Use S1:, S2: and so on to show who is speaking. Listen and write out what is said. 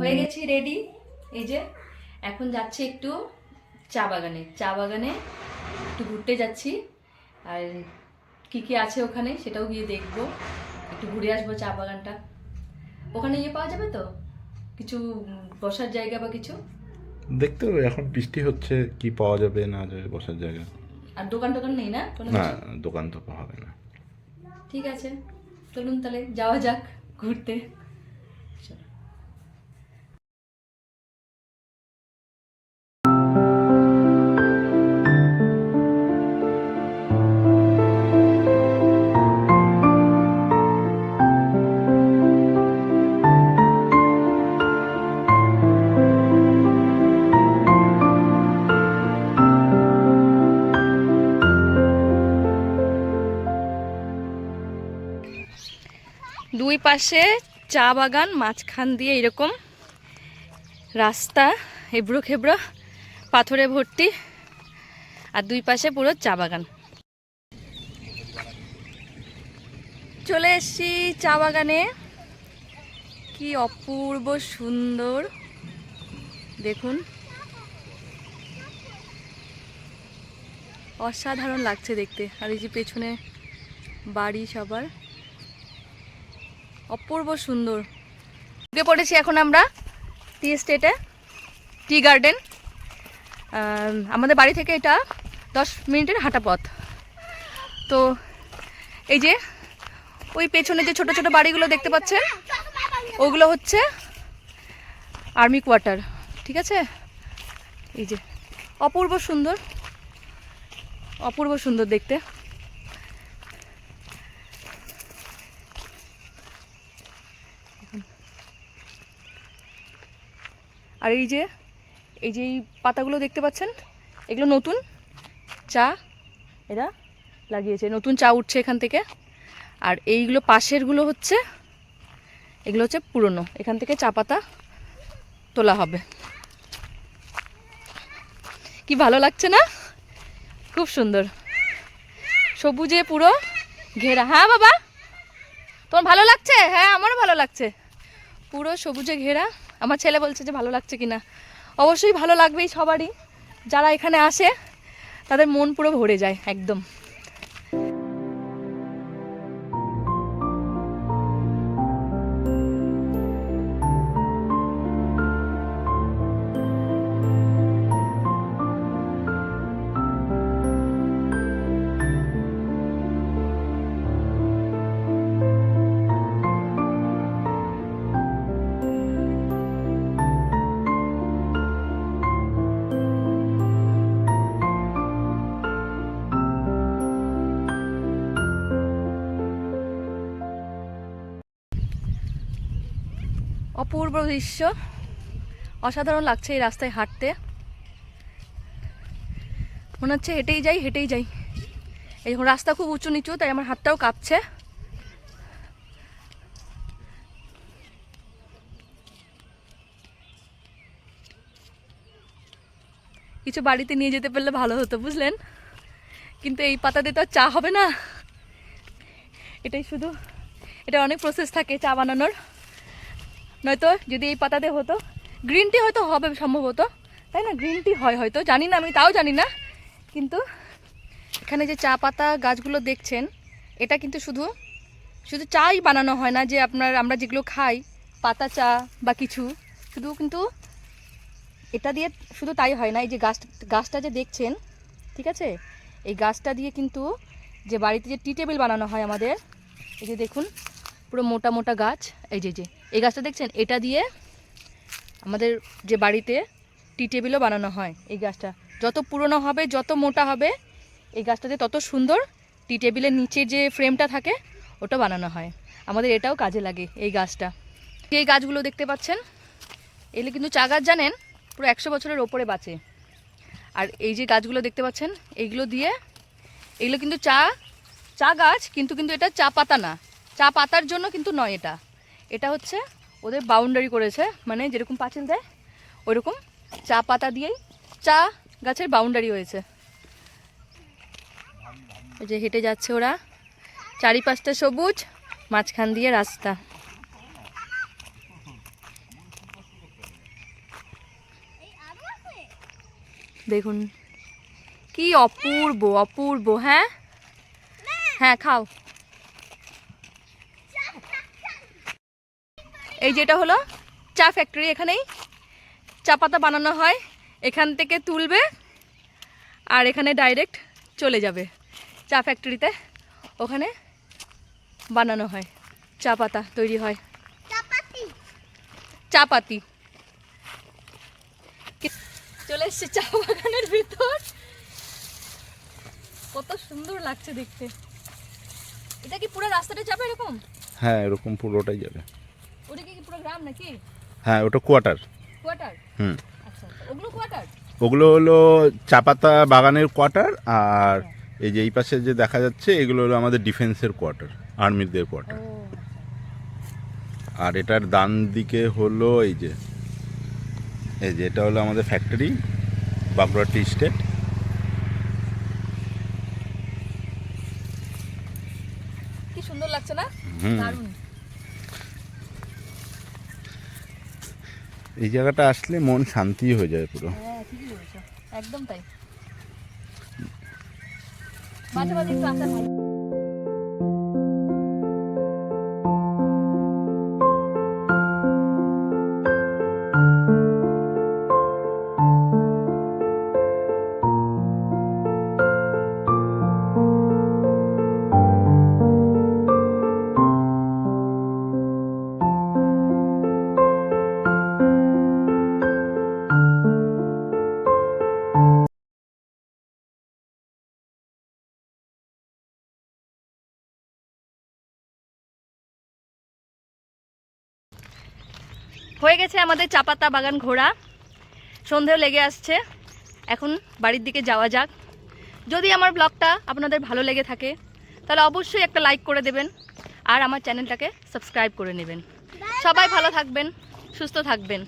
S1: হয়ে গেছি রেডি। এই যে এখন যাচ্ছি একটু চা বাগানে একটু ঘুরতে যাচ্ছি। আর কি কি আছে ওখানে সেটাও গিয়ে দেখবো, একটু ঘুরে আসবো চা বাগানটা। ওখানে পাওয়া যাবে তো কিছু বসার জায়গা বা কিছু?
S2: দেখতে হবে, এখন বৃষ্টি হচ্ছে, কি পাওয়া যাবে না যাবে বসার জায়গা।
S1: আর দোকান টোকান নেই না কোনো
S2: না,
S1: কিছু?
S2: দোকান তো হবে না।
S1: ঠিক আছে, চলুন তাহলে যাওয়া যাক ঘুরতে। চলো। 2 পাশে চা বাগান, মাঝখান দিয়ে এরকম রাস্তা, এবড়ো খেবড়ো পাথরে ভর্তি, আর 2 পাশে পুরো চা বাগান। চলে এসেছি চা বাগানে, কি অপূর্ব সুন্দর দেখুন, অসাধারণ লাগছে দেখতে। আর এই যে পেছনে বাড়ি সবার, অপূর্ব সুন্দর। ঢুকে পড়েছি এখন আমরা টি এস্টেটে, টি গার্ডেন। আমাদের বাড়ি থেকে এটা 10 মিনিটের হাঁটা পথ। তো এই যে ওই পেছনে যে ছোট ছোট বাড়িগুলো দেখতে পাচ্ছেন, ওগুলো হচ্ছে আর্মি কোয়ার্টার। ঠিক আছে, এই যে অপূর্ব সুন্দর, অপূর্ব সুন্দর দেখতে। আর এই যে এই পাতাগুলো দেখতে পাচ্ছেন, এগুলো নতুন চা এরা লাগিয়েছে, নতুন চা উঠছে এখান থেকে। আর এইগুলো পাশেরগুলো হচ্ছে, এগুলো হচ্ছে পুরনো, এখান থেকে চা পাতা তোলা হবে। কি ভালো লাগছে না? খুব সুন্দর, সবুজে পুরো ঘেরা। হ্যাঁ বাবা, তোমার ভালো লাগছে? হ্যাঁ আমারও ভালো লাগছে, পুরো সবুজে ঘেরা। আমার ছেলে বলছে যে ভালো লাগছে কিনা। অবশ্যই ভালো লাগবেই সবারই, যারা এখানে আসে তাদের মন পুরো ভরে যায় একদম। অপূর্ব দৃশ্য, অসাধারণ লাগছে এই রাস্তায় হাঁটতে। মনে হচ্ছে হেঁটেই যাই হেঁটেই যাই। এই যখন রাস্তা খুব উঁচু নিচু, তাই আমার হাতটাও কাঁপছে। কিছু বাড়িতে নিয়ে যেতে পারলে ভালো হতো, বুঝলেন? কিন্তু এই পাতা দিয়ে তো আর চা হবে না। এটাই শুধু, এটা অনেক প্রসেস থাকে চা বানানোর। নয়তো যদি এই পাতা দিয়ে হতো, গ্রিন টি হয়তো হবে সম্ভবত, তাই না? গ্রিন টি হয় হয়তো, জানি না, আমি তাও জানি না। কিন্তু এখানে যে চা পাতা গাছগুলো দেখছেন, এটা কিন্তু শুধু শুধু চাই বানানো হয় না, যে আমরা যেগুলো খাই পাতা চা বা কিছু, শুধু কিন্তু এটা দিয়ে শুধু তাই হয় না। এই যে গাছটা যে দেখছেন, ঠিক আছে, এই গাছটা দিয়ে কিন্তু যে বাড়িতে যে টি টেবিল বানানো হয় আমাদের, এই যে দেখুন পুরো মোটা মোটা গাছ, এই যে এই গাছটা দেখছেন, এটা দিয়ে আমাদের যে বাড়িতে টি টেবিলও বানানো হয়। এই গাছটা যত পুরনো হবে, যত মোটা হবে, এই গাছটাতে তত সুন্দর টি টেবিলের নিচের যে ফ্রেমটা থাকে ওটা বানানো হয়। আমাদের এটাও কাজে লাগে এই গাছটা। এই গাছগুলো দেখতে পাচ্ছেন, এগুলো কিন্তু চা গাছ, জানেন, পুরো 100 বছরের ওপরে বাঁচে। আর এই যে গাছগুলো দেখতে পাচ্ছেন, এইগুলো দিয়ে, এগুলো কিন্তু চা গাছ, কিন্তু এটা চা পাতা না, চা পাতার জন্য কিন্তু নয়। এটা হচ্ছে ওদের বাউন্ডারি করেছে, মানে যেরকম পাঁচিল দেয় ওইরকম চা পাতা দিয়েই চা গাছের বাউন্ডারি হয়েছে। এই যে হেঁটে যাচ্ছে ওরা, চারিপাশটা সবুজ, মাঝখান দিয়ে রাস্তা। দেখুন কি অপূর্ব অপূর্ব। হ্যাঁ হ্যাঁ খাও। এই যেটা হলো চা ফ্যাক্টরি, এখানেই চা পাতা বানানো হয়, এখান থেকে তুলবে আর এখানে ডাইরেক্ট চলে যাবে চা ফ্যাক্টরিতে, ওখানে বানানো হয়, চা পাতা তৈরি হয়, চা পাতি। চলে এসছে চা বাগানের ভিতর, কত সুন্দর লাগছে দেখতে। এটা কি পুরো রাস্তাটা যাবে এরকম?
S2: হ্যাঁ এরকম পুরোটাই যাবে।
S1: ওটা কি পুরো গ্রাম নাকি?
S2: হ্যাঁ ওটা কোয়ার্টার।
S1: কোয়ার্টার?
S2: হুম,
S1: আচ্ছা, ওগুলো কোয়ার্টার?
S2: ওগুলো হলো চা পাতা বাগানের কোয়ার্টার, আর এই যে এই পাশে যে দেখা যাচ্ছে এগুলো হলো আমাদের ডিফেন্সের কোয়ার্টার, আর্মিদের কোয়ার্টার। আর এটার ডান দিকে হলো এই যে এটা হলো আমাদের ফ্যাক্টরি, বাঁকুড়া টি স্টেট।
S1: কি সুন্দর লাগছে না?
S2: হুম।
S1: দারুণ।
S2: এই জায়গাটা আসলে মন শান্তি হয়ে যায় পুরো।
S1: হ্যাঁ ঠিকই বলেছো, একদম তাই। মাঝে মাঝে একটু আসা ভালো। হয়ে গেছে আমাদের চা পাতা বাগান ঘোরা, সন্ধেও লেগে আসছে, এখন বাড়ির দিকে যাওয়া যাক। যদি আমার ব্লগটা আপনাদের ভালো লেগে থাকে তাহলে অবশ্যই একটা লাইক করে দেবেন আর আমার চ্যানেলটাকে সাবস্ক্রাইব করে নেবেন। সবাই ভালো থাকবেন, সুস্থ থাকবেন।